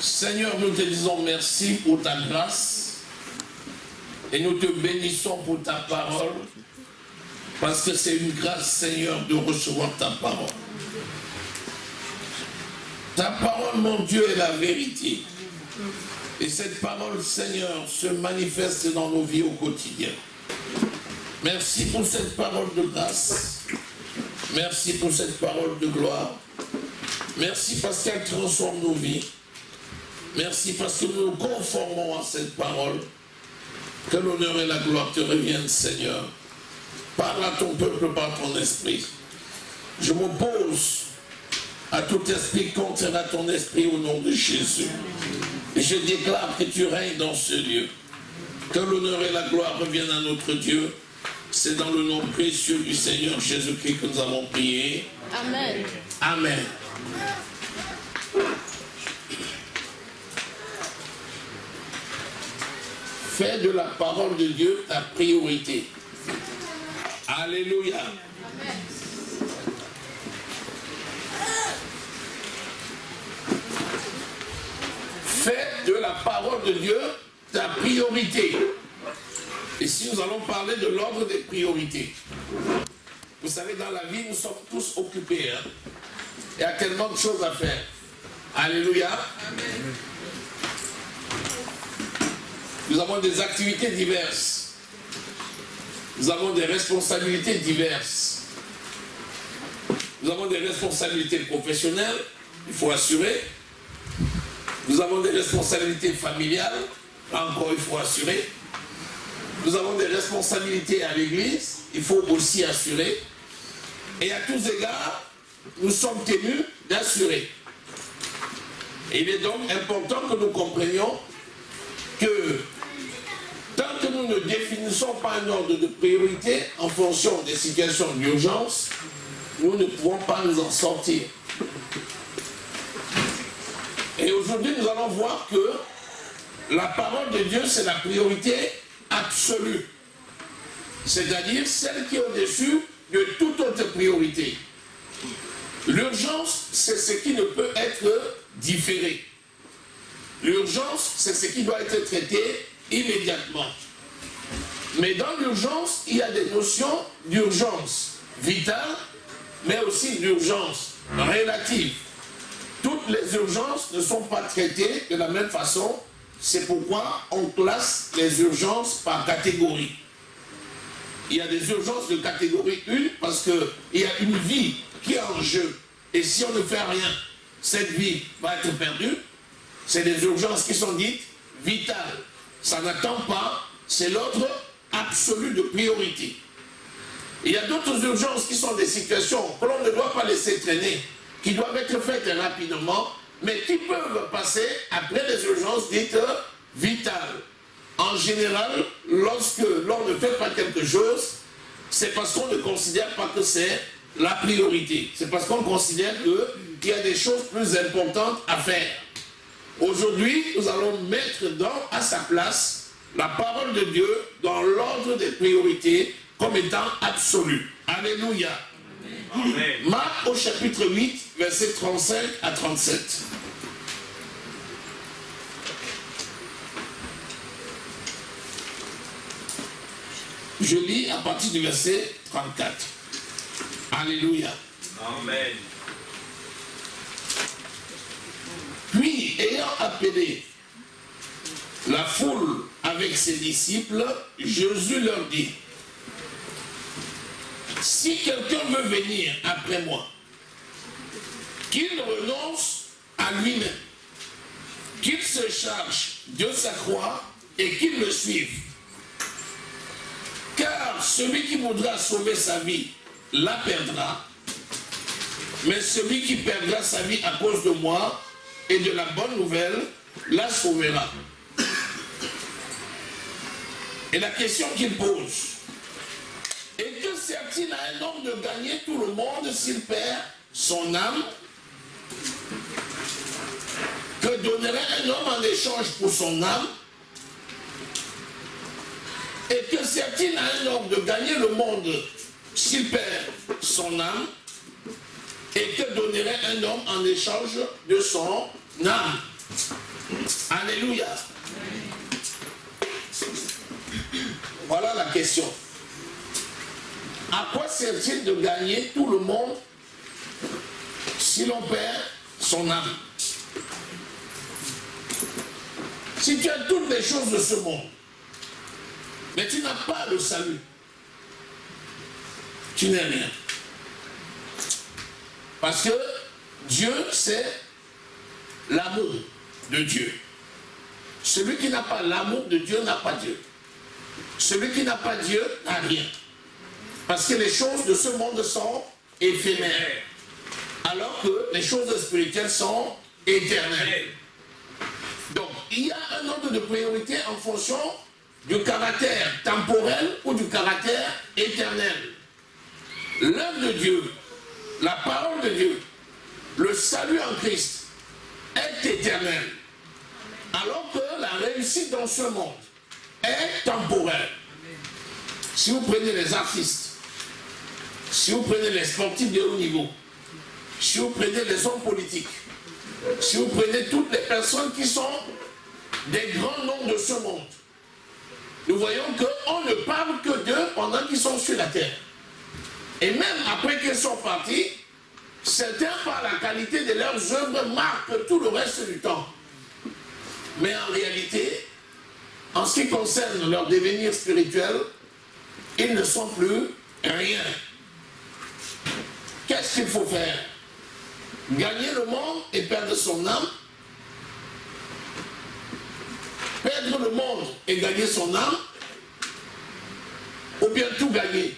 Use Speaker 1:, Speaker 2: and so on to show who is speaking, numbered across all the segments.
Speaker 1: Seigneur, nous te disons merci pour ta grâce et nous te bénissons pour ta parole parce que c'est une grâce, Seigneur, de recevoir ta parole. Ta parole, mon Dieu, est la vérité. Et cette parole, Seigneur, se manifeste dans nos vies au quotidien. Merci pour cette parole de grâce. Merci pour cette parole de gloire. Merci parce qu'elle transforme nos vies. Merci parce que nous nous conformons à cette parole. Que l'honneur et la gloire te reviennent, Seigneur. Parle à ton peuple par ton esprit. Je m'oppose à tout esprit contraire à ton esprit au nom de Jésus. Et je déclare que tu règnes dans ce lieu. Que l'honneur et la gloire reviennent à notre Dieu. C'est dans le nom précieux du Seigneur Jésus-Christ que nous avons prié.
Speaker 2: Amen.
Speaker 1: Amen. Fais de la parole de Dieu ta priorité. Alléluia.
Speaker 2: Amen.
Speaker 1: Fais de la parole de Dieu ta priorité. Ici, nous allons parler de l'ordre des priorités. Vous savez, dans la vie, nous sommes tous occupés. Hein? Il y a tellement de choses à faire. Alléluia. Amen. Nous avons des activités diverses. Nous avons des responsabilités diverses. Nous avons des responsabilités professionnelles, il faut assurer. Nous avons des responsabilités familiales, là encore il faut assurer. Nous avons des responsabilités à l'église, il faut aussi assurer. Et à tous égards, nous sommes tenus d'assurer. Et il est donc important que nous comprenions que tant que nous ne définissons pas un ordre de priorité en fonction des situations d'urgence, nous ne pouvons pas nous en sortir. Et aujourd'hui, nous allons voir que la parole de Dieu, c'est la priorité absolue. C'est-à-dire celle qui est au-dessus de toute autre priorité. L'urgence, c'est ce qui ne peut être différé. L'urgence, c'est ce qui doit être traité immédiatement. Mais dans l'urgence, il y a des notions d'urgence vitale, mais aussi d'urgence relative. Toutes les urgences ne sont pas traitées de la même façon. C'est pourquoi on classe les urgences par catégorie. Il y a des urgences de catégorie 1 parce qu'il y a une vie qui est en jeu. Et si on ne fait rien, cette vie va être perdue. C'est des urgences qui sont dites vitales. Ça n'attend pas, c'est l'ordre absolu de priorité. Il y a d'autres urgences qui sont des situations que l'on ne doit pas laisser traîner, qui doivent être faites rapidement, mais qui peuvent passer après les urgences dites vitales. En général, lorsque l'on ne fait pas quelque chose, c'est parce qu'on ne considère pas que c'est la priorité. C'est parce qu'on considère qu'il y a des choses plus importantes à faire. Aujourd'hui, nous allons mettre à sa place la parole de Dieu dans l'ordre des priorités comme étant absolue. Alléluia. Amen. Marc au chapitre 8, versets 35 à 37. Je lis à partir du verset 34. Alléluia.
Speaker 3: Amen.
Speaker 1: Puis, ayant appelé la foule avec ses disciples, Jésus leur dit: si quelqu'un veut venir après moi, qu'il renonce à lui-même, qu'il se charge de sa croix et qu'il me suive. Car celui qui voudra sauver sa vie la perdra, mais celui qui perdra sa vie à cause de moi et de la bonne nouvelle la sauvera. Et la question qu'il pose: et que sert-il à un homme de gagner tout le monde s'il perd son âme? Que donnerait un homme en échange pour son âme? Et que sert-il à un homme de gagner le monde s'il perd son âme? Et que donnerait un homme en échange de son âme? Alléluia. Voilà la question. À quoi sert-il de gagner tout le monde si l'on perd son âme? Si tu as toutes les choses de ce monde, mais tu n'as pas le salut, tu n'es rien. Parce que Dieu, c'est l'amour de Dieu. Celui qui n'a pas l'amour de Dieu n'a pas Dieu. Celui qui n'a pas Dieu n'a rien. Parce que les choses de ce monde sont éphémères. Alors que les choses spirituelles sont éternelles. Donc, il y a un ordre de priorité en fonction du caractère temporel ou du caractère éternel. L'œuvre de Dieu, la parole de Dieu, le salut en Christ est éternel. Alors que la réussite dans ce monde est temporaire. Si vous prenez les artistes, si vous prenez les sportifs de haut niveau, si vous prenez les hommes politiques, si vous prenez toutes les personnes qui sont des grands noms de ce monde, nous voyons qu'on ne parle que d'eux pendant qu'ils sont sur la terre. Et même après qu'ils sont partis, certains, par la qualité de leurs œuvres, marquent tout le reste du temps. Mais en réalité, en ce qui concerne leur devenir spirituel, ils ne sont plus rien. Qu'est-ce qu'il faut faire? Gagner le monde et perdre son âme? Perdre le monde et gagner son âme? Ou bien tout gagner?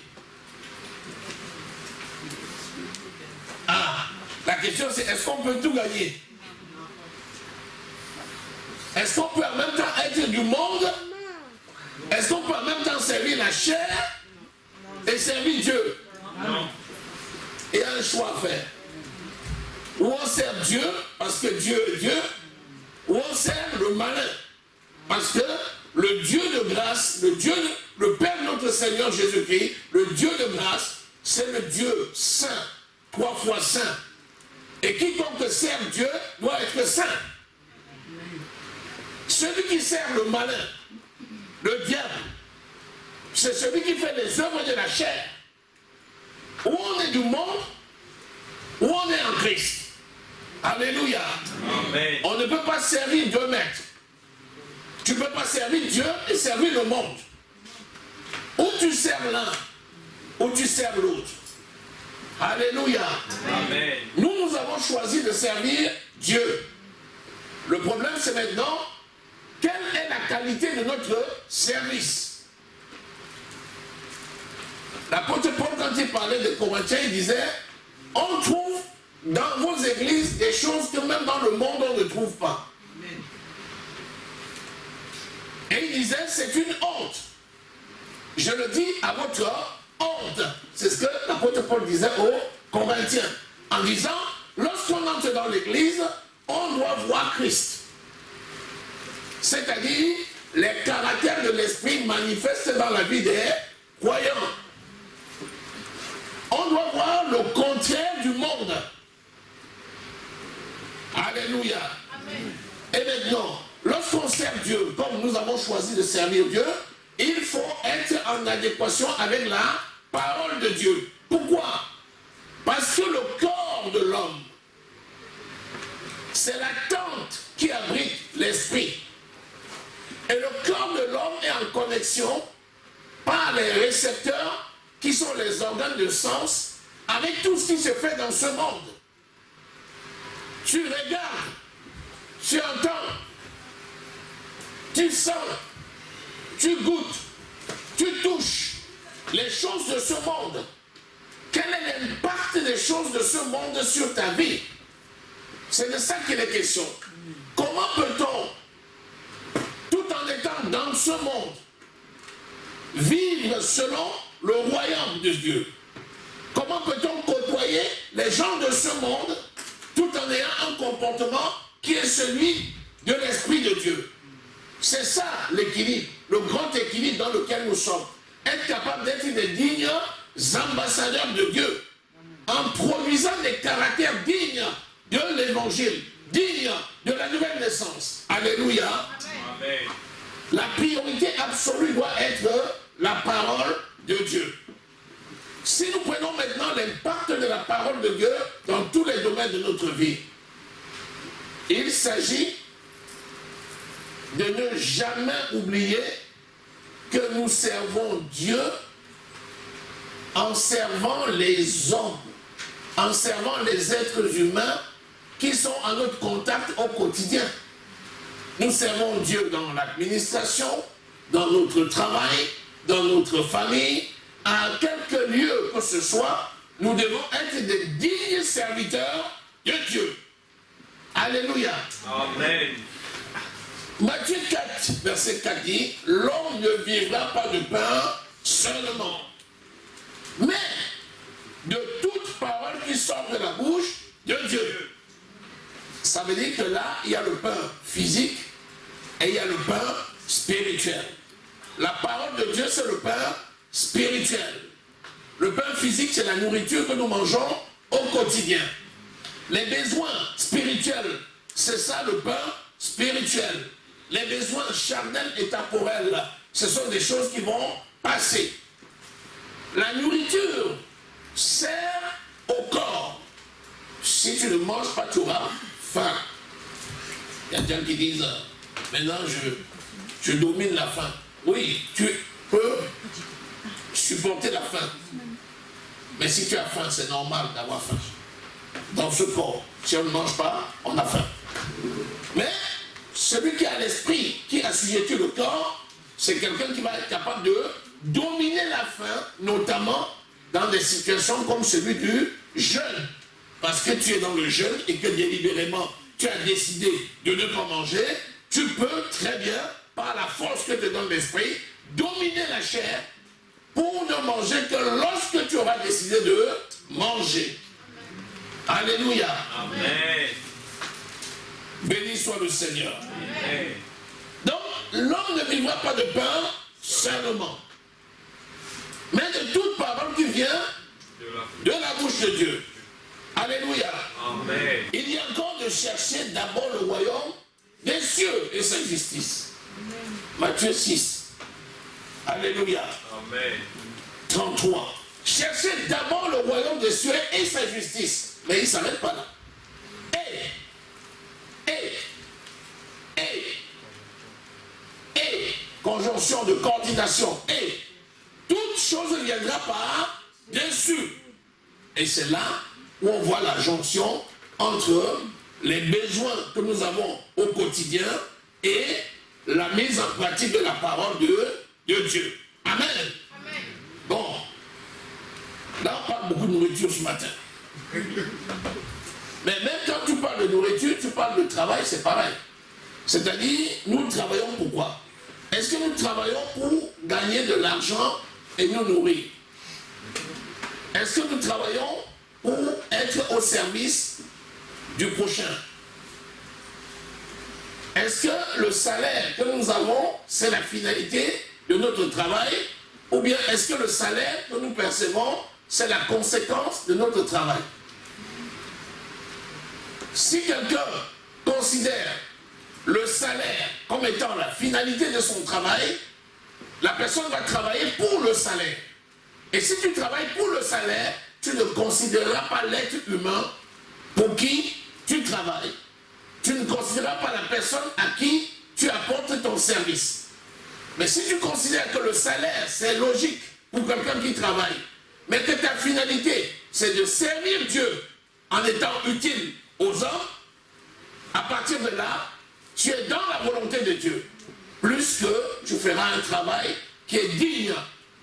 Speaker 1: Ah, la question c'est, est-ce qu'on peut tout gagner? Est-ce qu'on peut en même temps être du monde? Est-ce qu'on peut en même temps servir la chair et servir Dieu? Non. Il y a un choix à faire. Ou on sert Dieu parce que Dieu est Dieu, ou on sert le malin parce que le Dieu de grâce, le Père notre Seigneur Jésus-Christ, le Dieu de grâce, c'est le Dieu saint, 3 fois saint. Et quiconque sert Dieu doit être saint. Celui qui sert le malin, le diable, c'est celui qui fait les œuvres de la chair. Ou on est du monde, ou on est en Christ. Alléluia. Amen. On ne peut pas servir deux maîtres. Tu ne peux pas servir Dieu et servir le monde. Ou tu sers l'un, ou tu sers l'autre. Alléluia. Amen. Nous avons choisi de servir Dieu. Le problème, c'est maintenant, quelle est la qualité de notre service? L'apôtre Paul, quand il parlait des Corinthiens, il disait, on trouve dans vos églises des choses que même dans le monde on ne trouve pas. Et il disait, c'est une honte. Je le dis à votre honte. C'est ce que l'apôtre Paul disait aux Corinthiens. En disant, lorsqu'on entre dans l'église, on doit voir Christ. C'est-à-dire, les caractères de l'esprit manifestent dans la vie des croyants. On doit voir le contraire du monde. Alléluia. Amen. Et maintenant, lorsqu'on sert Dieu, comme nous avons choisi de servir Dieu, il faut être en adéquation avec la parole de Dieu. Pourquoi? Parce que le corps de l'homme, c'est la tente qui abrite l'esprit. Et le corps de l'homme est en connexion par les récepteurs qui sont les organes de sens avec tout ce qui se fait dans ce monde. Tu regardes, tu entends, tu sens, tu goûtes, tu touches les choses de ce monde. Quel est l'impact des choses de ce monde sur ta vie? C'est de ça qu'il est question. Comment peut-on, tout en étant dans ce monde, vivre selon le royaume de Dieu? Comment peut-on côtoyer les gens de ce monde tout en ayant un comportement qui est celui de l'Esprit de Dieu? C'est ça l'équilibre, le grand équilibre dans lequel nous sommes. Être capable d'être des dignes ambassadeurs de Dieu, en produisant des caractères dignes de l'évangile, dignes de la nouvelle naissance. Alléluia.
Speaker 2: Amen.
Speaker 1: La priorité absolue doit être la parole de Dieu. Si nous prenons maintenant l'impact de la parole de Dieu dans tous les domaines de notre vie, il s'agit de ne jamais oublier que nous servons Dieu en servant les hommes, en servant les êtres humains qui sont en notre contact au quotidien. Nous servons Dieu dans l'administration, dans notre travail, dans notre famille, à quelque lieu que ce soit, nous devons être des dignes serviteurs de Dieu. Alléluia.
Speaker 2: Amen.
Speaker 1: Matthieu 4, verset 4 dit, l'homme ne vivra pas de pain seulement, mais de toute parole qui sort de la bouche de Dieu. Ça veut dire que là, il y a le pain physique et il y a le pain spirituel. La parole de Dieu, c'est le pain spirituel. Le pain physique, c'est la nourriture que nous mangeons au quotidien. Les besoins spirituels, c'est ça le pain spirituel. Les besoins charnels et temporels, ce sont des choses qui vont passer. La nourriture sert au corps. Si tu ne manges pas, tu auras faim. Il y a des gens qui disent, maintenant je domine la faim. Oui, tu peux supporter la faim. Mais si tu as faim, c'est normal d'avoir faim. Dans ce corps, si on ne mange pas, on a faim. Mais celui qui a l'esprit, qui assujettit le corps, c'est quelqu'un qui va être capable de dominer la faim, notamment dans des situations comme celui du jeûne. Parce que tu es dans le jeûne et que délibérément tu as décidé de ne pas manger, tu peux très bien, par la force que te donne l'esprit, dominer la chair pour ne manger que lorsque tu auras décidé de manger. Alléluia.
Speaker 2: Amen.
Speaker 1: Béni soit le Seigneur.
Speaker 2: Amen.
Speaker 1: Donc, l'homme ne vivra pas de pain seulement, mais de toute parole qui vient de la bouche de Dieu. Alléluia.
Speaker 2: Amen.
Speaker 1: Il y a encore de chercher d'abord le royaume des cieux et sa justice. Matthieu 6. Alléluia.
Speaker 2: Amen.
Speaker 1: 33. Cherchez d'abord le royaume des cieux et sa justice. Mais il ne s'arrête pas là. Conjonction de coordination. Et toute chose viendra par dessus. Et c'est là où on voit la jonction entre les besoins que nous avons au quotidien et la mise en pratique de la parole de Dieu. Amen.
Speaker 3: Amen.
Speaker 1: Bon, là on parle beaucoup de nourriture ce matin. Mais même quand tu parles de nourriture, tu parles de travail, c'est pareil. C'est-à-dire, nous travaillons pour quoi? Est-ce que nous travaillons pour gagner de l'argent et nous nourrir? Est-ce que nous travaillons pour être au service du prochain? Est-ce que le salaire que nous avons, c'est la finalité de notre travail? Ou bien est-ce que le salaire que nous percevons, c'est la conséquence de notre travail? Si quelqu'un considère le salaire comme étant la finalité de son travail, la personne va travailler pour le salaire. Et si tu travailles pour le salaire, tu ne considéreras pas l'être humain pour qui tu travailles. Tu ne considéreras pas la personne à qui tu apportes ton service. Mais si tu considères que le salaire, c'est logique pour quelqu'un qui travaille, mais que ta finalité, c'est de servir Dieu en étant utile aux hommes, à partir de là, tu es dans la volonté de Dieu. Plus que tu feras un travail qui est digne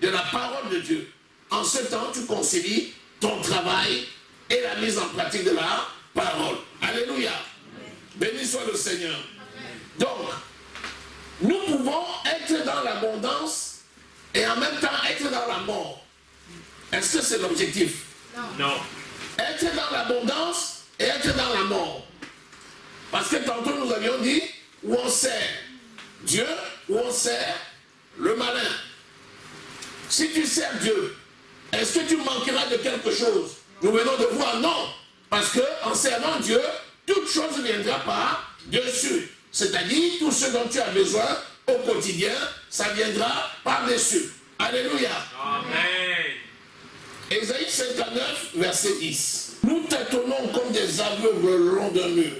Speaker 1: de la parole de Dieu. En ce temps, tu concilies ton travail et la mise en pratique de la parole. Alléluia. Béni soit le Seigneur. Donc, nous pouvons être dans l'abondance et en même temps être dans la mort. Est-ce que c'est l'objectif?
Speaker 2: Non.
Speaker 1: Être dans l'abondance et être dans la mort. Parce que tantôt nous avions dit où on sert Dieu, où on sert le malin. Si tu sers Dieu, est-ce que tu manqueras de quelque chose? Nous venons de voir non. Parce qu'en servant Dieu, toute chose viendra par dessus. C'est-à-dire, tout ce dont tu as besoin au quotidien, ça viendra par-dessus. Alléluia.
Speaker 2: Amen.
Speaker 1: Ésaïe 59, verset 10. Nous tâtonnons comme des aveugles le long d'un mur.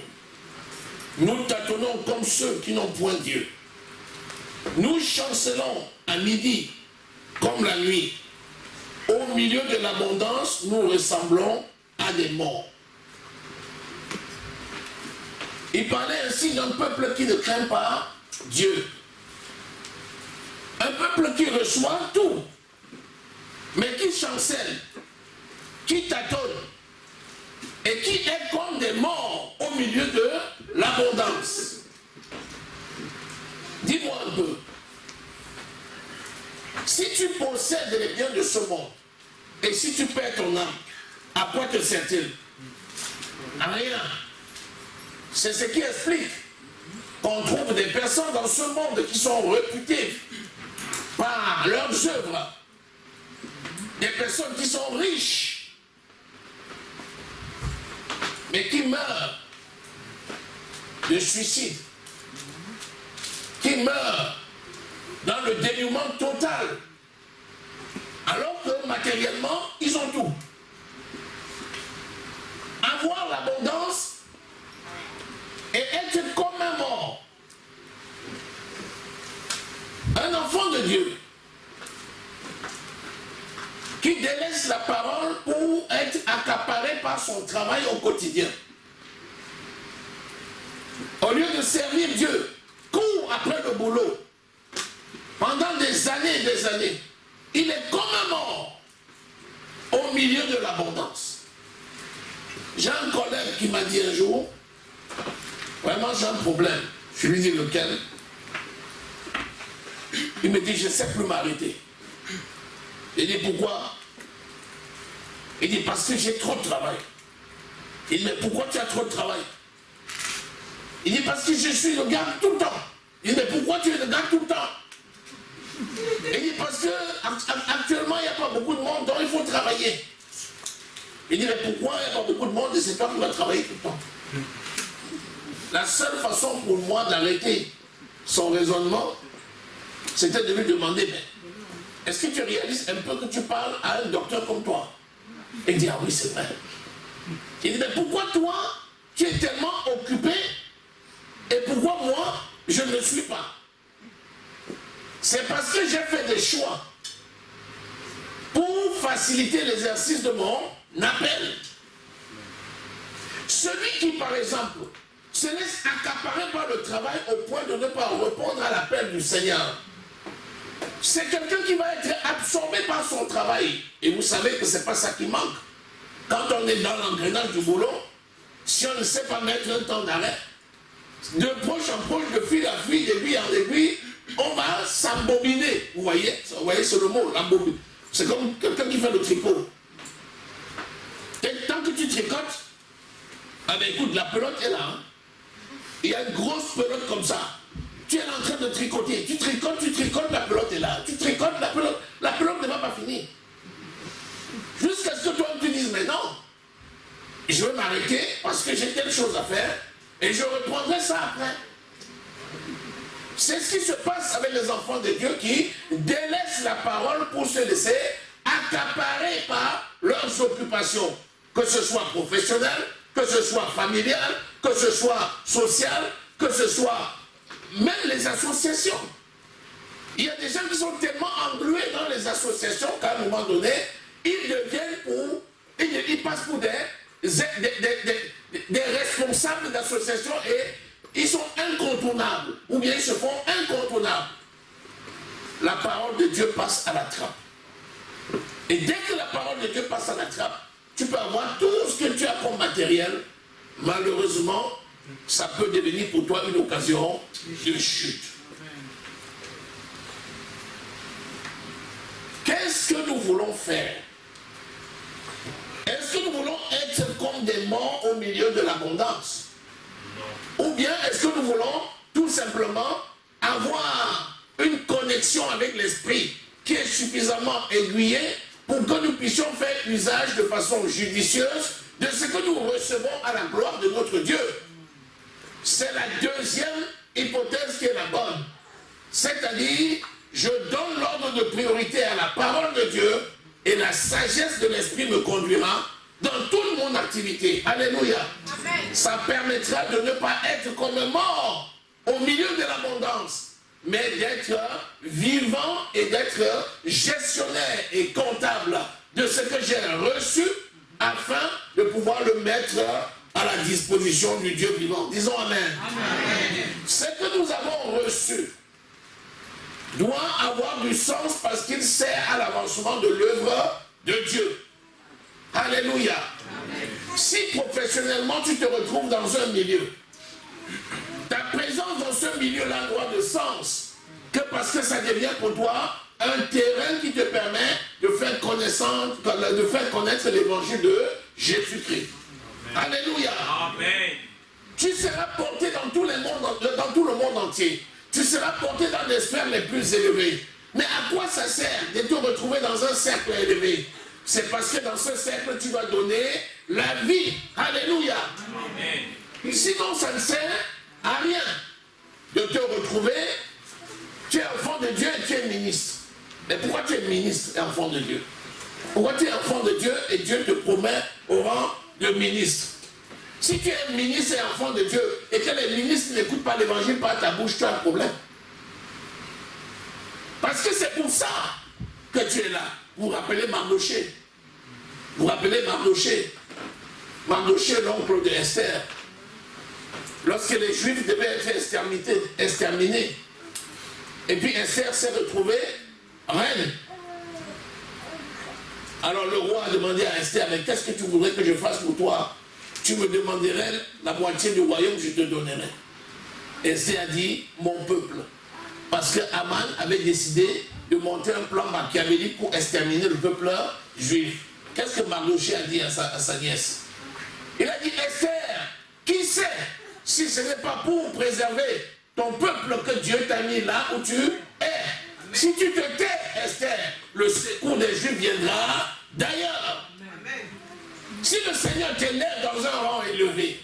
Speaker 1: Nous tâtonnons comme ceux qui n'ont point Dieu. Nous chancelons à midi comme la nuit. Au milieu de l'abondance, nous ressemblons à des morts. Il parlait ainsi d'un peuple qui ne craint pas Dieu. Un peuple qui reçoit tout, mais qui chancelle, qui tâtonne, et qui est comme des morts au milieu de l'abondance. Dis-moi un peu, si tu possèdes les biens de ce monde, et si tu perds ton âme, à quoi te sert-il? À rien. C'est ce qui explique qu'on trouve des personnes dans ce monde qui sont réputées par leurs œuvres, des personnes qui sont riches, mais qui meurent de suicide, qui meurent dans le dénuement total, alors que matériellement, ils ont tout. Avoir l'abondance et être comme un mort. Un enfant de Dieu qui délaisse la parole pour être accaparé par son travail au quotidien. Au lieu de servir Dieu, court après le boulot. Pendant des années et des années, il est comme un mort au milieu de l'abondance. J'ai un collègue qui m'a dit un jour, vraiment j'ai un problème. Je lui dis lequel? Il me dit, je ne sais plus m'arrêter. Il dit, pourquoi? Il dit, parce que j'ai trop de travail. Il dit, mais pourquoi tu as trop de travail? Il dit, parce que je suis le garde tout le temps. Il dit, mais pourquoi tu es le garde tout le temps? Il dit, parce que actuellement, il n'y a pas beaucoup de monde, donc il faut travailler. Il dit, mais pourquoi il n'y a pas beaucoup de monde et c'est toi qui vas travailler tout le temps? La seule façon pour moi d'arrêter son raisonnement, c'était de lui demander, mais est-ce que tu réalises un peu que tu parles à un docteur comme toi? Il dit, ah oui, c'est vrai. Il dit, mais pourquoi toi, tu es tellement occupé et pourquoi moi, je ne le suis pas? C'est parce que j'ai fait des choix pour faciliter l'exercice de mon appel. Celui qui, par exemple, se laisse accaparer par le travail au point de ne pas répondre à l'appel du Seigneur, c'est quelqu'un qui va être absorbé par son travail. Et vous savez que ce n'est pas ça qui manque. Quand on est dans l'engrenage du boulot, si on ne sait pas mettre un temps d'arrêt, de proche en proche, de fil à fil, d'aiguille en aiguille, on va s'embobiner. Vous voyez, c'est le mot, l'embobine. C'est comme quelqu'un qui fait le tricot. Et tant que tu tricotes, ah ben écoute, la pelote est là. Hein. Il y a une grosse pelote comme ça. Tu es en train de tricoter. Tu tricotes, la pelote est là. Tu tricotes, la pelote ne va pas finir. Jusqu'à ce que toi tu dises, mais non, je vais m'arrêter parce que j'ai telle chose à faire et je reprendrai ça après. C'est ce qui se passe avec les enfants de Dieu qui délaissent la parole pour se laisser accaparer par leurs occupations, que ce soit professionnel, que ce soit familial, que ce soit social, que ce soit même les associations. Il y a des gens qui sont tellement englués dans les associations qu'à un moment donné, ils deviennent ils passent pour des responsables d'associations et ils sont incontournables, ou bien ils se font incontournables. La parole de Dieu passe à la trappe. Et dès que la parole de Dieu passe à la trappe, tu peux avoir tout ce que tu as comme matériel. Malheureusement, ça peut devenir pour toi une occasion de chute. Qu'est-ce que nous voulons faire? Est-ce que nous voulons être comme des morts au milieu de l'abondance? Ou bien est-ce que nous voulons tout simplement avoir une connexion avec l'esprit qui est suffisamment aiguillé pour que nous puissions faire usage de façon judicieuse de ce que nous recevons à la gloire de notre Dieu? C'est la deuxième hypothèse qui est la bonne. C'est-à-dire, je donne l'ordre de priorité à la parole de Dieu et la sagesse de l'Esprit me conduira dans toute mon activité. Alléluia. Amen. Ça permettra de ne pas être comme mort au milieu de l'abondance, mais d'être vivant et d'être gestionnaire et comptable de ce que j'ai reçu afin de pouvoir le mettre à la disposition du Dieu vivant. Disons Amen. Amen. Ce que nous avons reçu doit avoir du sens parce qu'il sert à l'avancement de l'œuvre de Dieu. Alléluia. Amen. Si professionnellement tu te retrouves dans un milieu, ta présence dans ce milieu-là doit de sens que parce que ça devient pour toi un terrain qui te permet de faire connaître l'évangile de Jésus-Christ. Alléluia. Amen. Tu seras porté dans tout le monde entier. Tu seras porté dans les sphères les plus élevées. Mais à quoi ça sert de te retrouver dans un cercle élevé? C'est parce que dans ce cercle, tu dois donner la vie. Alléluia. Amen. Sinon, ça ne sert à rien de te retrouver. Tu es enfant de Dieu et tu es ministre. Mais pourquoi tu es ministre et enfant de Dieu? Pourquoi tu es enfant de Dieu et Dieu te promet au rang de ministre? Si tu es ministre et enfant de Dieu et que les ministres n'écoutent pas l'évangile par ta bouche, tu as un problème. Parce que c'est pour ça que tu es là. Vous vous rappelez Mardoché? Vous vous rappelez Mardoché? Mardoché, l'oncle de Esther. Lorsque les Juifs devaient être exterminés, et puis Esther s'est retrouvée reine. Alors le roi a demandé à Esther, mais qu'est-ce que tu voudrais que je fasse pour toi? Tu me demanderais la moitié du royaume, je te donnerai. Esther a dit, mon peuple. Parce que Haman avait décidé de monter un plan machiavélique pour exterminer le peuple juif. Qu'est-ce que Mardoché a dit à sa nièce? Il a dit, Esther, qui sait si ce n'est pas pour préserver ton peuple que Dieu t'a mis là où tu es. Si tu te tais, Esther, le secours des Juifs viendra d'ailleurs. Si le Seigneur t'élève dans un rang élevé,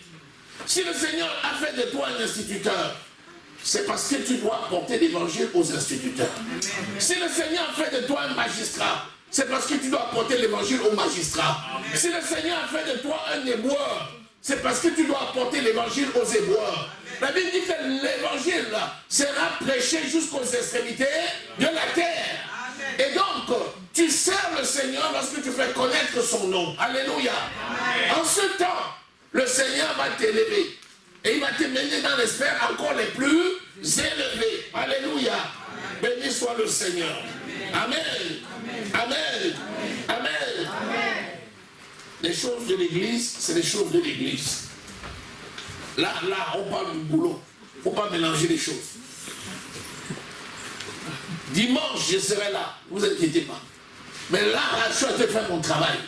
Speaker 1: si le Seigneur a fait de toi un instituteur, c'est parce que tu dois apporter l'évangile aux instituteurs. Si le Seigneur a fait de toi un magistrat, c'est parce que tu dois apporter l'évangile aux magistrats. Si le Seigneur a fait de toi un éboueur, c'est parce que tu dois apporter l'évangile aux éboueurs. La Bible dit que l'évangile sera prêché jusqu'aux extrémités de la terre. Et donc, tu sers le Seigneur lorsque tu fais connaître son nom. Alléluia. En ce temps, le Seigneur va t'élever. Et il va te mener dans les sphères encore les plus élevées. Alléluia. Béni soit le Seigneur. Amen. Amen. Amen. Les choses de l'église, c'est les choses de l'église. Là, on parle du boulot. Il ne faut pas mélanger les choses. Dimanche, je serai là. Ne vous inquiétez pas. Mais là, je suis en train de faire mon travail.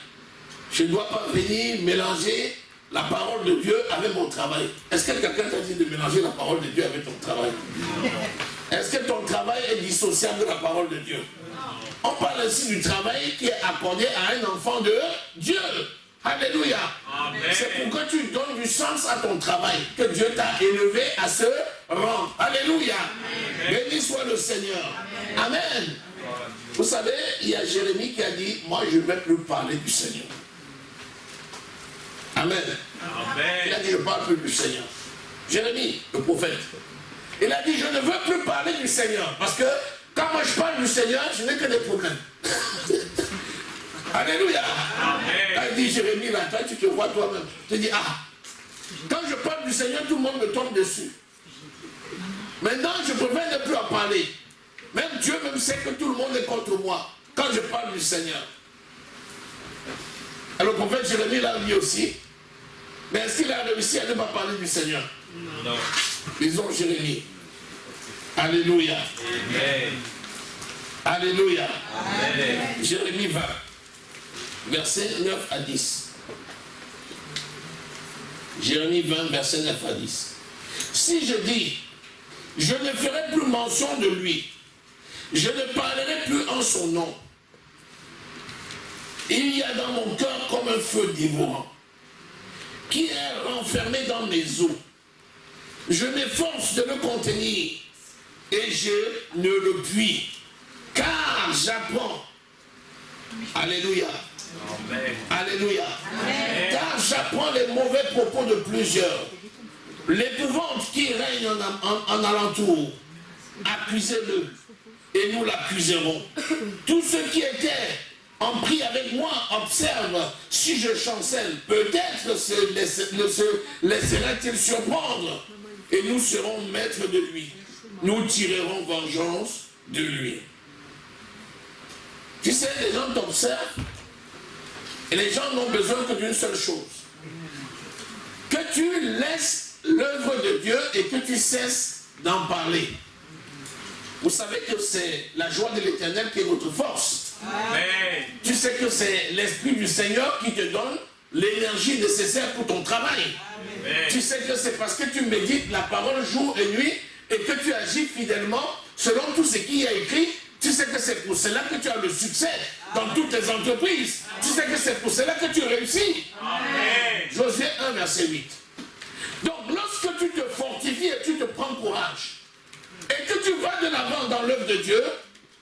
Speaker 1: Je ne dois pas venir mélanger la parole de Dieu avec mon travail. Est-ce que quelqu'un t'a dit de mélanger la parole de Dieu avec ton travail? Est-ce que ton travail est dissociable de la parole de Dieu? On parle ainsi du travail qui est accordé à un enfant de Dieu. Alléluia. C'est pour que tu donnes du sens à ton travail, que Dieu t'a élevé à ce rang. Alléluia. Béni soit le Seigneur. Amen. Amen. Vous savez, il y a Jérémie qui a dit, moi je ne vais plus parler du Seigneur. Amen. Amen. Il a dit, je ne parle plus du Seigneur. Jérémie, le prophète, il a dit, je ne veux plus parler du Seigneur. Parce que quand moi je parle du Seigneur, je n'ai que des problèmes. Alléluia. Amen. Il dit, Jérémie, là, toi, tu te vois toi-même. Tu te dis, ah, quand je parle du Seigneur, tout le monde me tombe dessus. Maintenant, je préfère ne plus en parler. Même Dieu même sait que tout le monde est contre moi quand je parle du Seigneur. Alors le prophète Jérémie l'a dit aussi. Mais est-ce qu'il a réussi à ne pas parler du Seigneur? Non. Disons Jérémie. Alléluia. Amen. Alléluia. Amen. Jérémie 20, versets 9 à 10. Jérémie 20, versets 9 à 10. Si je dis, je ne ferai plus mention de lui, je ne parlerai plus en son nom, il y a dans mon cœur comme un feu dévorant, qui est renfermé dans mes os. Je m'efforce de le contenir et je ne le puis, car j'apprends. Alléluia.
Speaker 2: Amen.
Speaker 1: Alléluia.
Speaker 2: Amen.
Speaker 1: Car j'apprends les mauvais propos de plusieurs. L'épouvante qui règne en alentour. Accusez-le et nous l'accuserons. Tous ceux qui étaient en prie avec moi observent si je chancelle. Peut-être se laisserait-il surprendre et nous serons maîtres de lui. Nous tirerons vengeance de lui. Tu sais, les gens t'observent et les gens n'ont besoin que d'une seule chose. Que tu laisses l'œuvre de Dieu et que tu cesses d'en parler. Vous savez que c'est la joie de l'Éternel qui est votre force.
Speaker 2: Amen.
Speaker 1: Tu sais que c'est l'Esprit du Seigneur qui te donne l'énergie nécessaire pour ton travail.
Speaker 2: Amen.
Speaker 1: Tu sais que c'est parce que tu médites la parole jour et nuit et que tu agis fidèlement selon tout ce qui est écrit. Tu sais que c'est pour cela que tu as le succès dans toutes tes entreprises. Tu sais que c'est pour cela que tu réussis.
Speaker 2: Amen.
Speaker 1: Josué 1, verset 8. Donc lorsque tu te fortifies et tu te prends courage, et que tu vas de l'avant dans l'œuvre de Dieu,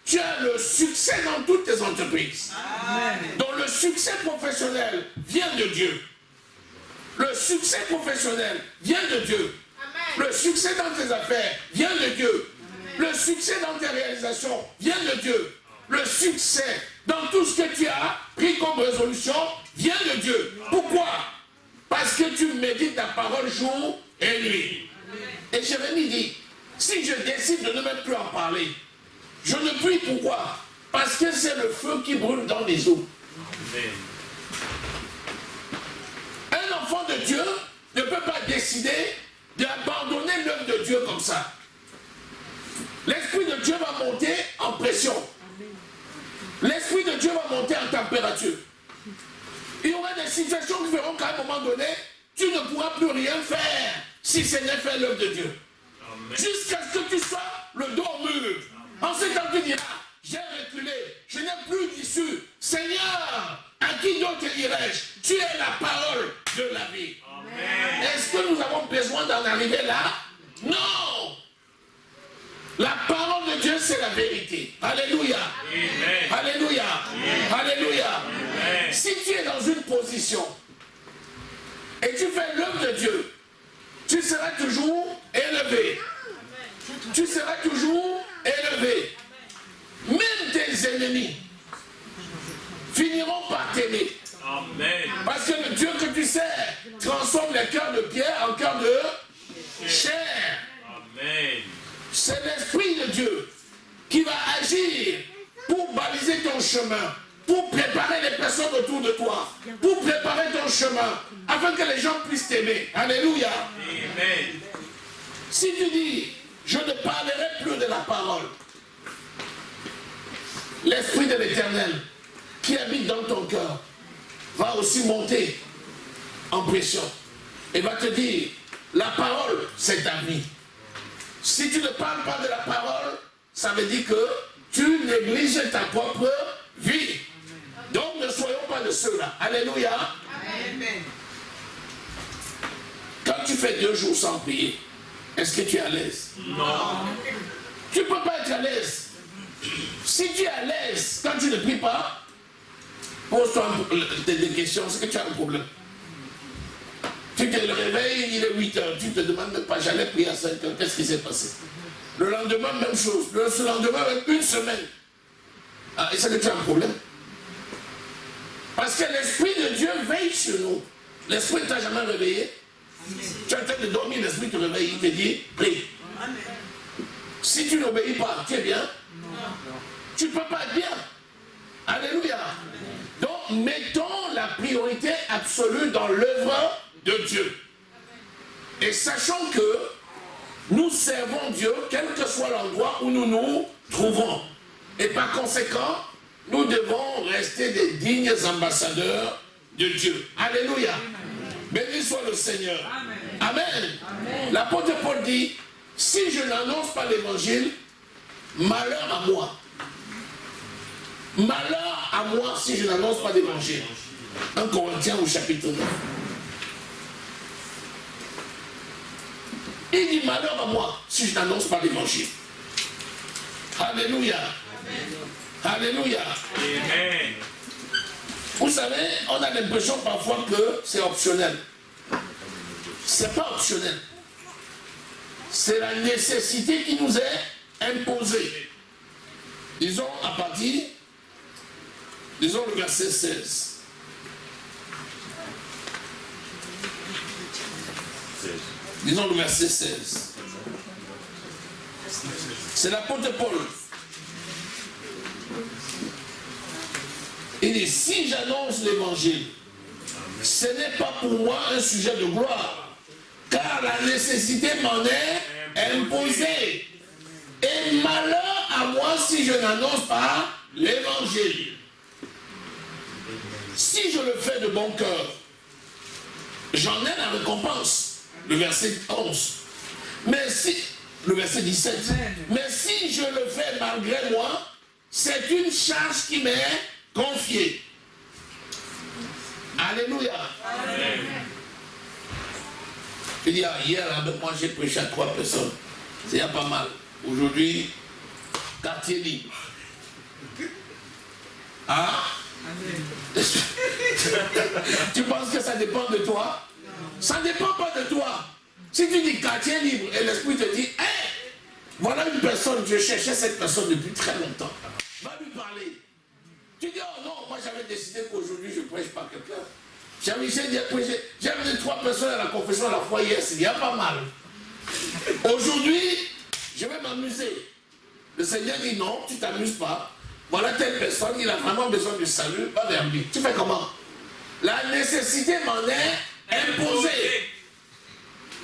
Speaker 1: tu as le succès dans toutes tes entreprises. Amen. Donc le succès professionnel vient de Dieu. Le succès professionnel vient de Dieu. Amen. Le succès dans tes affaires vient de Dieu. Amen. Le succès dans tes réalisations vient de Dieu. Le succès dans tout ce que tu as pris comme résolution vient de Dieu. Pourquoi? Parce que tu médites ta parole jour et nuit. Amen. Et Jérémie dit, si je décide de ne même plus en parler, je ne puis. Pourquoi? Parce que c'est le feu qui brûle dans les eaux. Amen. Un enfant de Dieu ne peut pas décider d'abandonner l'œuvre de Dieu comme ça. L'Esprit de Dieu va monter en pression. L'Esprit de Dieu va monter en température. Il y aura des situations qui feront qu'à un moment donné, tu ne pourras plus rien faire si ce n'est fait l'œuvre de Dieu. Jusqu'à ce que tu sois le dos au mur. En ce temps, tu diras, j'ai reculé, je n'ai plus d'issue. Seigneur, à qui d'autre irai-je? Tu es la parole de la vie. Est-ce que nous avons besoin d'en arriver là? Non. La parole de Dieu, c'est la vérité. Alléluia. Amen. Alléluia. Amen. Alléluia. Amen. Si tu es dans une position et tu fais l'œuvre de Dieu, tu seras toujours élevé. Tu seras toujours élevé. Même tes ennemis finiront par t'aimer. Amen. Parce que le Dieu que tu sers transforme les cœurs de pierre en cœurs de chair. Amen. C'est l'Esprit de Dieu qui va agir pour baliser ton chemin, pour préparer les personnes autour de toi, pour préparer ton chemin, afin que les gens puissent t'aimer. Alléluia. Amen. Si tu dis, je ne parlerai plus de la parole, l'Esprit de l'Éternel qui habite dans ton cœur va aussi monter en pression et va te dire, la parole, c'est ta vie. Si tu ne parles pas de la parole, ça veut dire que tu négliges ta propre vie. Donc ne soyons pas de ceux-là. Alléluia. Amen. Quand tu fais 2 jours sans prier, est-ce que tu es à l'aise? Non. Tu ne peux pas être à l'aise. Si tu es à l'aise quand tu ne pries pas, pose-toi des questions, c'est que tu as un problème. Tu te réveilles, il est 8 heures, tu te demandes même pas, j'allais prier à 5 heures, qu'est-ce qui s'est passé? Le lendemain, même chose. Le lendemain, même une semaine. Ah, et c'est que tu as un problème. Parce que l'Esprit de Dieu veille sur nous. L'Esprit ne t'a jamais réveillé. Tu es en train de dormir, l'Esprit te réveille, il te dit, prie. Si tu n'obéis pas, tu es bien? Tu ne peux pas être bien. Alléluia. Donc, mettons la priorité absolue dans l'œuvre de Dieu. Et sachons que nous servons Dieu, quel que soit l'endroit où nous nous trouvons. Et par conséquent, nous devons rester des dignes ambassadeurs de Dieu. Alléluia. Béni soit le Seigneur. Amen. Amen. L'apôtre Paul dit, si je n'annonce pas l'évangile, malheur à moi. Malheur à moi si je n'annonce pas d'évangile. 1 Corinthiens au chapitre 9. Il dit malheur à moi si je n'annonce pas l'évangile. Alléluia. Alléluia.
Speaker 2: Amen.
Speaker 1: Vous savez, on a l'impression parfois que c'est optionnel. C'est pas optionnel. C'est la nécessité qui nous est imposée. Disons à partir, disons le verset 16. Disons le verset 16. C'est l'apôtre Paul. Il dit, si j'annonce l'évangile, ce n'est pas pour moi un sujet de gloire, car la nécessité m'en est imposée. Et malheur à moi si je n'annonce pas l'évangile. Si je le fais de bon cœur, j'en ai la récompense. Le verset 11. Mais si, le verset 17. Mais si je le fais malgré moi, c'est une charge qui m'est confiée. Alléluia. Amen. Il dit, hier avec moi j'ai prêché à 3 personnes. C'est déjà pas mal. Aujourd'hui, quartier libre. Ah? Tu penses que ça dépend de toi? Ça ne dépend pas de toi. Si tu dis quartier libre et l'esprit te dit, hey, voilà une personne, je cherchais cette personne depuis très longtemps. Va lui parler. Tu dis, oh non, moi j'avais décidé qu'aujourd'hui je ne prêche pas quelqu'un. J'avais dit 3 personnes à la confession à la fois hier, c'est bien pas mal. Aujourd'hui, je vais m'amuser. Le Seigneur dit non, tu ne t'amuses pas. Voilà telle personne, il a vraiment besoin du salut, va vers lui. Tu fais comment? La nécessité m'en est imposée.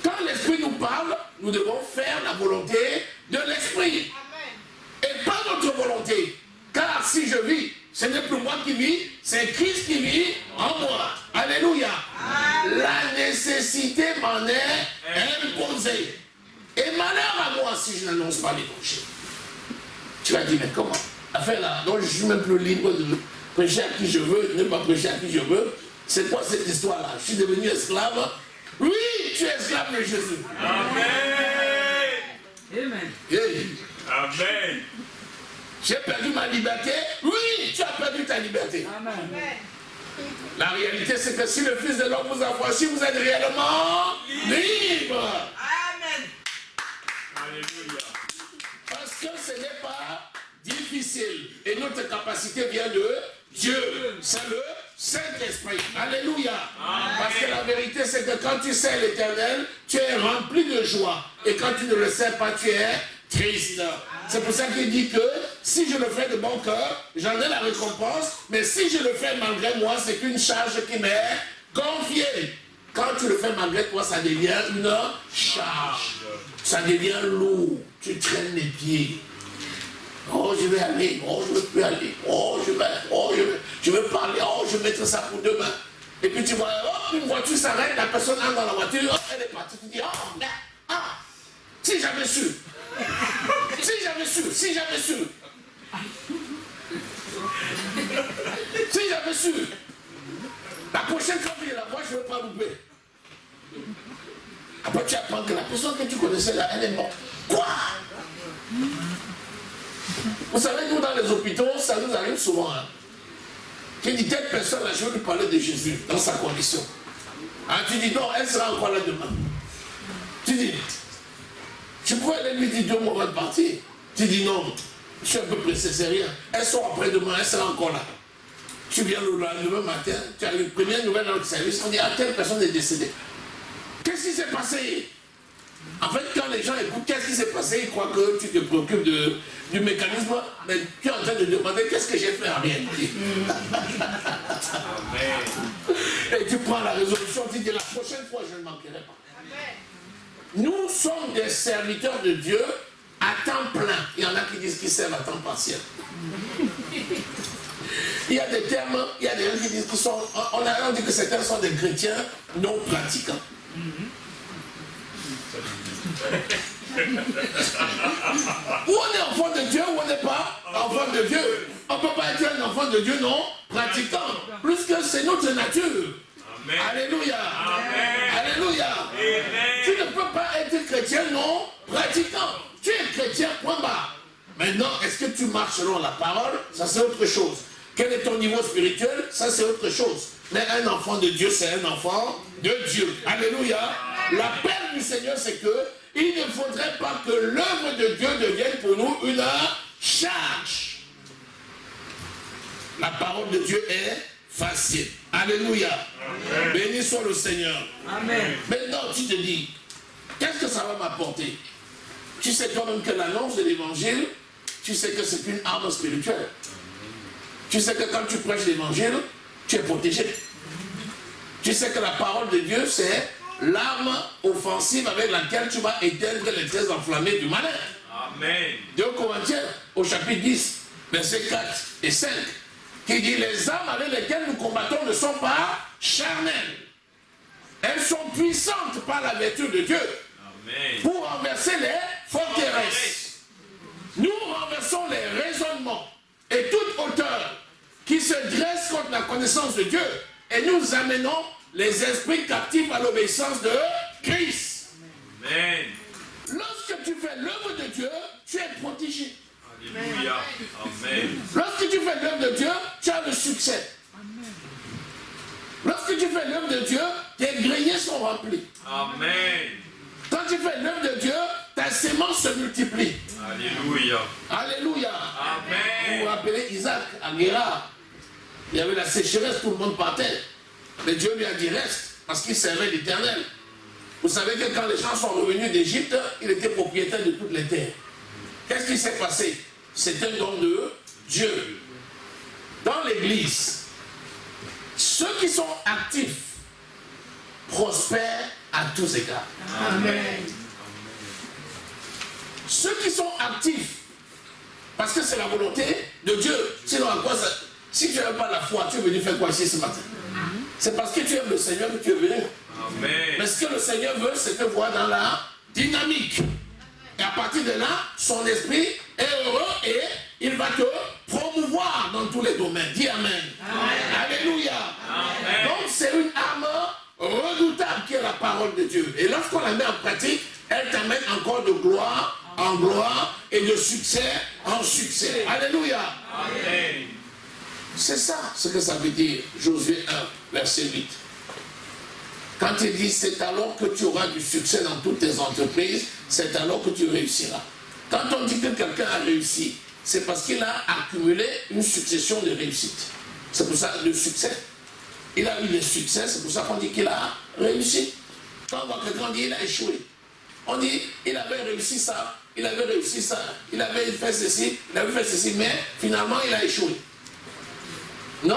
Speaker 1: Quand l'Esprit nous parle, nous devons faire la volonté de l'Esprit. Et pas notre volonté. Car si je vis, ce n'est plus moi qui vis, c'est Christ qui vit en moi. Alléluia. La nécessité m'en est imposée. Et malheur à moi si je n'annonce pas l'évangile. Tu vas dire, mais comment? Afin là, donc je suis même plus libre de prêcher à qui je veux, de ne pas prêcher à qui je veux. C'est quoi cette histoire-là? Je suis devenu esclave. Oui, tu es esclave de Jésus.
Speaker 2: Amen.
Speaker 3: Amen.
Speaker 1: Hey.
Speaker 2: Amen.
Speaker 1: J'ai perdu ma liberté. Oui, tu as perdu ta liberté.
Speaker 3: Amen.
Speaker 1: La réalité, c'est que si le Fils de l'homme vous a franchi, vous êtes réellement libre.
Speaker 3: Amen.
Speaker 2: Alléluia.
Speaker 1: Parce que ce n'est pas difficile. Et notre capacité vient de Dieu. C'est le Saint-Esprit. Alléluia. Parce que la vérité, c'est que quand tu sais l'Éternel, tu es rempli de joie. Et quand tu ne le sais pas, tu es triste. C'est pour ça qu'il dit que si je le fais de bon cœur, j'en ai la récompense. Mais si je le fais malgré moi, c'est une charge qui m'est confiée. Quand tu le fais malgré toi, ça devient une charge. Ça devient lourd. Tu traînes les pieds. Oh, je vais aller. Oh, je ne veux plus aller. Oh, je vais parler. Oh, je vais mettre ça pour demain. Et puis tu vois, oh, une voiture s'arrête, la personne entre dans la voiture, oh, elle est partie. Tu dis, oh, merde. Ah, si j'avais su. Si j'avais su. Si j'avais su. Si j'avais su. La prochaine fois que je la vois, je ne vais pas louper. Après, tu apprends que la personne que tu connaissais là, elle est morte. Quoi? Vous savez, nous, dans les hôpitaux, ça nous arrive souvent. Hein. Tu dis, telle personne, là, je veux lui parler de Jésus dans sa condition. Hein, tu dis, non, elle sera encore là demain. Tu dis, tu pourrais aller lui dire 2 mois de partir. Tu dis, non, je suis un peu pressé, c'est rien. Elle sort après-demain, elle sera encore là. Tu viens le lendemain matin, tu as une première nouvelle dans le service, on dit, ah, telle personne est décédée. Qu'est-ce qui s'est passé? En fait, quand les gens écoutent qu'est-ce qui s'est passé, ils croient que tu te préoccupes du mécanisme, mais tu es en train de demander qu'est-ce que j'ai fait en réalité. Et tu prends la résolution, tu dis la prochaine fois, je ne manquerai pas. Nous sommes des serviteurs de Dieu à temps plein. Il y en a qui disent qu'ils servent à temps partiel. Il y a des termes, il y a des gens qui disent qu'ils sont, on dit que certains sont des chrétiens non pratiquants. Ou on est enfant de Dieu ou on n'est pas enfant de Dieu. On ne peut pas être un enfant de Dieu non pratiquant. Plus que c'est notre nature. Amen. Alléluia. Amen. Alléluia. Amen. Tu ne peux pas être chrétien pratiquant. Tu es chrétien, point barre. Maintenant, est-ce que tu marches selon la parole? Ça, c'est autre chose. Quel est ton niveau spirituel? Ça, c'est autre chose. Mais un enfant de Dieu, c'est un enfant de Dieu. Alléluia. L'appel du Seigneur, c'est que il ne faudrait pas que l'œuvre de Dieu devienne pour nous une charge. La parole de Dieu est facile. Alléluia. Amen. Béni soit le Seigneur. Amen. Maintenant, tu te dis, qu'est-ce que ça va m'apporter? Tu sais quand même que l'annonce de l'évangile, tu sais que c'est une arme spirituelle. Tu sais que quand tu prêches l'évangile, tu es protégé. Tu sais que la parole de Dieu, c'est l'arme offensive avec laquelle tu vas éteindre les traits enflammés du malin. Amen. 2 Corinthiens, au chapitre 10, versets 4 et 5, qui dit, les armes avec lesquelles nous combattons ne sont pas charnelles. Elles sont puissantes par la vertu de Dieu. Amen. Pour renverser les forteresses. Nous renversons les raisonnements et toute hauteur qui se dresse contre la connaissance de Dieu, et nous amenons les esprits captifs à l'obéissance de Christ. Amen. Lorsque tu fais l'œuvre de Dieu, tu es protégé. Alléluia. Amen. Lorsque tu fais l'œuvre de Dieu, tu as le succès. Amen. Lorsque tu fais l'œuvre de Dieu, tes greniers sont remplis. Amen. Quand tu fais l'œuvre de Dieu, ta sémence se multiplie. Alléluia. Alléluia. Amen. Vous vous rappelez Isaac à Guérard? Il y avait la sécheresse, tout le monde partait. Mais Dieu lui a dit reste, parce qu'il servait l'Éternel. Vous savez que quand les gens sont revenus d'Égypte, il était propriétaire de toutes les terres. Qu'est-ce qui s'est passé? C'est un don de Dieu. Dans l'Église, ceux qui sont actifs prospèrent à tous égards. Amen. Ceux qui sont actifs, parce que c'est la volonté de Dieu. Sinon, à quoi ça? Si tu n'as pas la foi, tu es venu faire quoi ici ce matin? C'est parce que tu aimes le Seigneur que tu es venu. Amen. Mais ce que le Seigneur veut, c'est te voir dans la dynamique. Et à partir de là, son esprit est heureux et il va te promouvoir dans tous les domaines. Dis Amen. Amen. Alléluia. Amen. Donc c'est une arme redoutable qui est la parole de Dieu. Et lorsqu'on la met en pratique, elle t'amène encore de gloire en gloire et de succès en succès. Alléluia. Amen. C'est ça ce que ça veut dire, Josué 1, verset 8. Quand il dit, c'est alors que tu auras du succès dans toutes tes entreprises, c'est alors que tu réussiras. Quand on dit que quelqu'un a réussi, c'est parce qu'il a accumulé une succession de réussites. C'est pour ça le succès. Il a eu des succès, c'est pour ça qu'on dit qu'il a réussi. Quand on voit quelqu'un dit, il a échoué. On dit, il avait réussi ça, il avait réussi ça, il avait fait ceci, il avait fait ceci, mais finalement il a échoué. Non,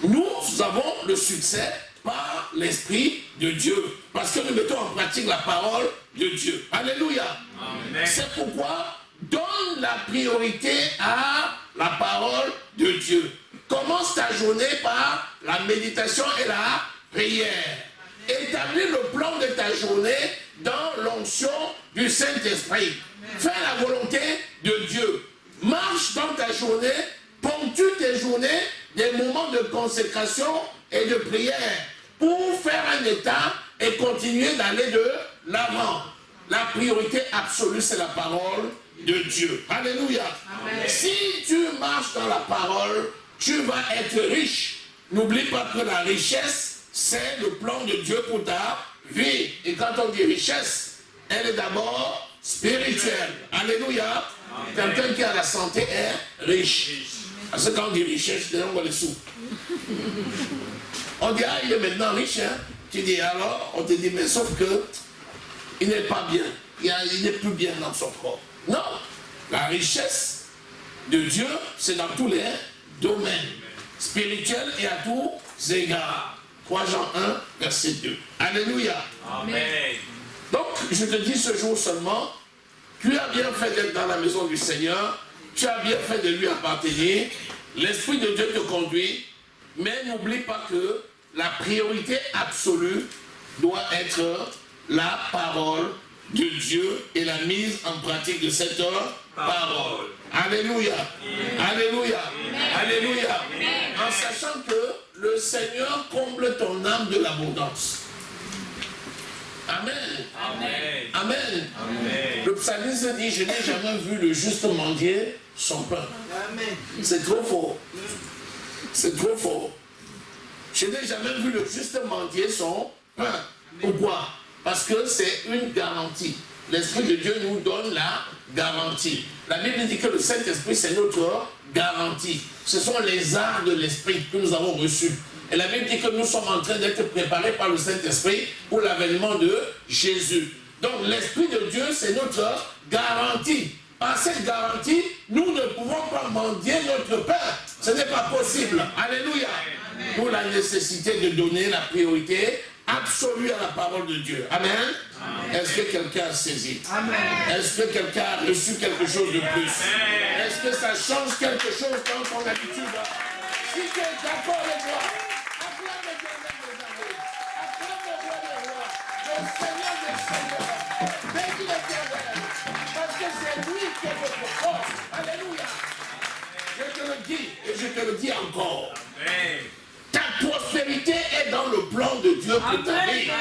Speaker 1: nous avons le succès par l'Esprit de Dieu, parce que nous mettons en pratique la parole de Dieu. Alléluia. Amen. C'est pourquoi donne la priorité à la parole de Dieu. Commence ta journée par la méditation et la prière. Établis le plan de ta journée dans l'onction du Saint-Esprit. Fais la volonté de Dieu. Marche dans ta journée. Ponctue tes journées des moments de consécration et de prière pour faire un état et continuer d'aller de l'avant. La priorité absolue, c'est la parole de Dieu. Alléluia. Amen. Si tu marches dans la parole, tu vas être riche. N'oublie pas que la richesse, c'est le plan de Dieu pour ta vie. Et quand on dit richesse, elle est d'abord spirituelle. Alléluia. Quelqu'un qui a la santé est riche. Parce que quand on dit richesse, on voit les sous. On dit, ah, il est maintenant riche. Hein? Tu dis, alors, on te dit, mais sauf que il n'est pas bien. Il n'est plus bien dans son corps. Non. La richesse de Dieu, c'est dans tous les domaines spirituels et à tous égards. 3 Jean 1, verset 2. Alléluia. Amen. Donc, je te dis ce jour seulement, tu as bien fait d'être dans la maison du Seigneur. Tu as bien fait de lui appartenir. L'Esprit de Dieu te conduit. Mais n'oublie pas que la priorité absolue doit être la parole de Dieu et la mise en pratique de cette parole. Alléluia. Alléluia. Alléluia. En sachant que le Seigneur comble ton âme de l'abondance. Amen.
Speaker 2: Amen.
Speaker 1: Amen.
Speaker 2: Amen.
Speaker 1: Le psalmiste dit, je n'ai jamais vu le juste mendier son pain. C'est trop fort. C'est trop fort. Je n'ai jamais vu le juste mendier son pain. Pourquoi? Parce que c'est une garantie. L'Esprit de Dieu nous donne la garantie. La Bible dit que le Saint-Esprit, c'est notre garantie. Ce sont les arts de l'Esprit que nous avons reçus. Et la Bible dit que nous sommes en train d'être préparés par le Saint-Esprit pour l'avènement de Jésus. Donc l'Esprit de Dieu, c'est notre garantie. Par cette garantie, nous ne pouvons pas mendier notre pain. Ce n'est pas possible. Alléluia. Pour la nécessité de donner la priorité absolue à la parole de Dieu. Amen. Est-ce que quelqu'un a saisi? Est-ce que quelqu'un a reçu quelque chose de plus? Est-ce que ça change quelque chose dans ton habitude? Si tu es d'accord avec moi, acclame l'Éternel des armées, acclame le roi des rois, le Seigneur des seigneurs, bénis l'Éternel, parce que c'est lui qui est votre force. Alléluia. Je te le dis et je te le dis encore.
Speaker 2: Amen.
Speaker 1: Ta prospérité est dans le plan de Dieu pour ta vie.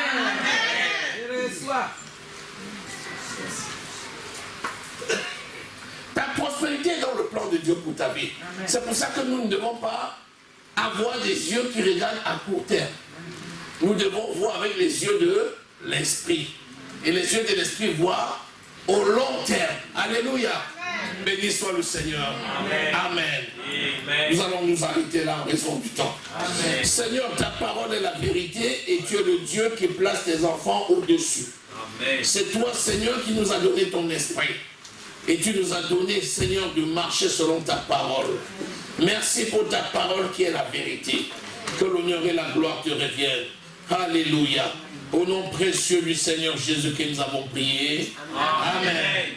Speaker 1: Ta prospérité est dans le plan de Dieu pour ta vie. C'est pour ça que nous ne devons pas avoir des yeux qui regardent à court terme. Nous devons voir avec les yeux de l'esprit. Et les yeux de l'esprit voient au long terme. Alléluia. Béni soit le Seigneur. Amen. Amen. Nous allons nous arrêter là en raison du temps. Amen. Seigneur, ta parole est la vérité et tu es le Dieu qui place tes enfants au-dessus. C'est toi, Seigneur, qui nous a donné ton esprit. Et tu nous as donné, Seigneur, de marcher selon ta parole. Merci pour ta parole qui est la vérité. Que l'honneur et la gloire te reviennent. Alléluia. Au nom précieux du Seigneur Jésus que nous avons prié. Amen.